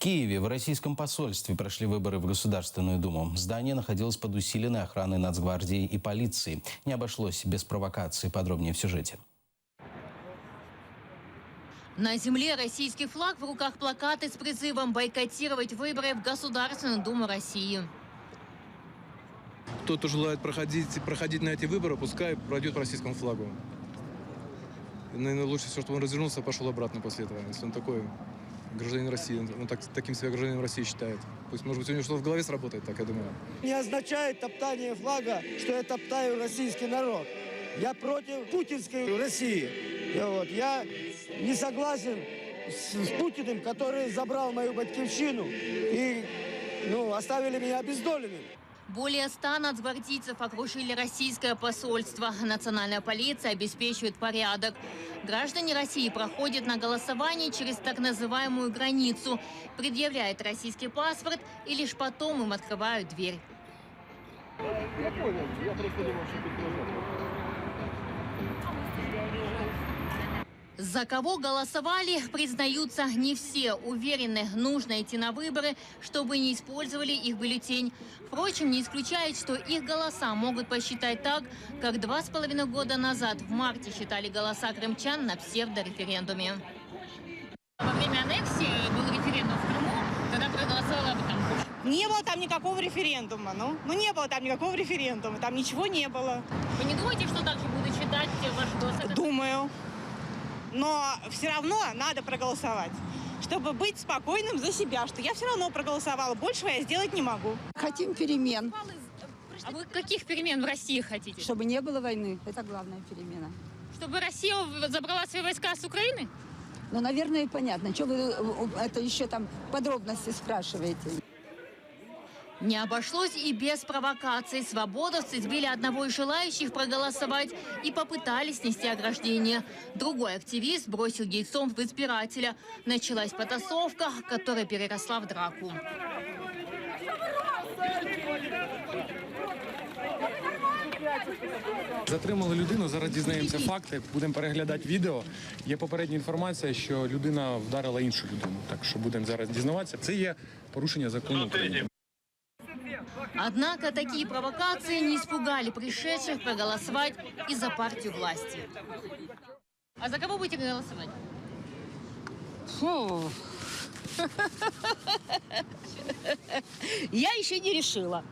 Киеве в российском посольстве прошли выборы в Государственную Думу. Здание находилось под усиленной охраной Нацгвардии и полиции. Не обошлось без провокаций. Подробнее в сюжете. На земле российский флаг, в руках плакаты с призывом бойкотировать выборы в Государственную Думу России. Кто-то желает проходить на эти выборы, пускай пройдет по российскому флагу. Наверное, лучше всего, чтобы он развернулся и пошел обратно после этого. Если он такой гражданин России, он таким себя гражданином России считает. Пусть, может быть, у него что-то в голове сработает, так я думаю. Не означает топтание флага, что я топтаю российский народ. Я против путинской России. Я не согласен с Путиным, который забрал мою батькивщину и оставили меня обездоленным. Более 100 нацгвардейцев окружили российское посольство. Национальная полиция обеспечивает порядок. Граждане России проходят на голосование через так называемую границу, предъявляют российский паспорт и лишь потом им открывают дверь. Я понял, я просто думал, что тут можно. За кого голосовали, признаются не все. Уверены, нужно идти на выборы, чтобы не использовали их бюллетень. Впрочем, не исключает, что их голоса могут посчитать так, как 2,5 года назад в марте считали голоса крымчан на псевдореферендуме. Во время аннексии был референдум в Крыму, когда проголосовала бы там Польша. Не было там никакого референдума. Не было там никакого референдума. Там ничего не было. Вы не думаете, что также будут считать ваши голоса? Думаю. Но все равно надо проголосовать, чтобы быть спокойным за себя, что я все равно проголосовала. Большего я сделать не могу. Хотим перемен. А вы каких перемен в России хотите? Чтобы не было войны. Это главная перемена. Чтобы Россия забрала свои войска с Украины? Ну, наверное, понятно. Что вы это еще там подробности спрашиваете? Не обошлось и без провокаций. Свободовцы сбили одного из желающих проголосовать и попытались снести ограждение. Другой активист бросил яйцом в избирателя. Началась потасовка, которая переросла в драку. Затримали людину, зараз дізнаємося факти, будемо переглядати відео. Є попередня інформація, що людина вдарила іншу людину. Так що будемо зараз дізнаватися. Це є порушення закону України. Однако такие провокации не испугали пришедших проголосовать и за партию власти. А за кого будете голосовать? Фу. Я еще не решила.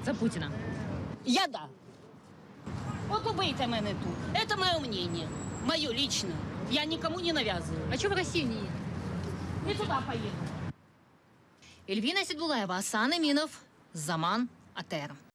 За Путина. Я да. Вот убейте меня тут. Это мое мнение. Мое личное. Я никому не навязываю. А что в Россию не едет? Не туда поеду. Эльвина Седулаева, Асан Эминов, Заман, АТР.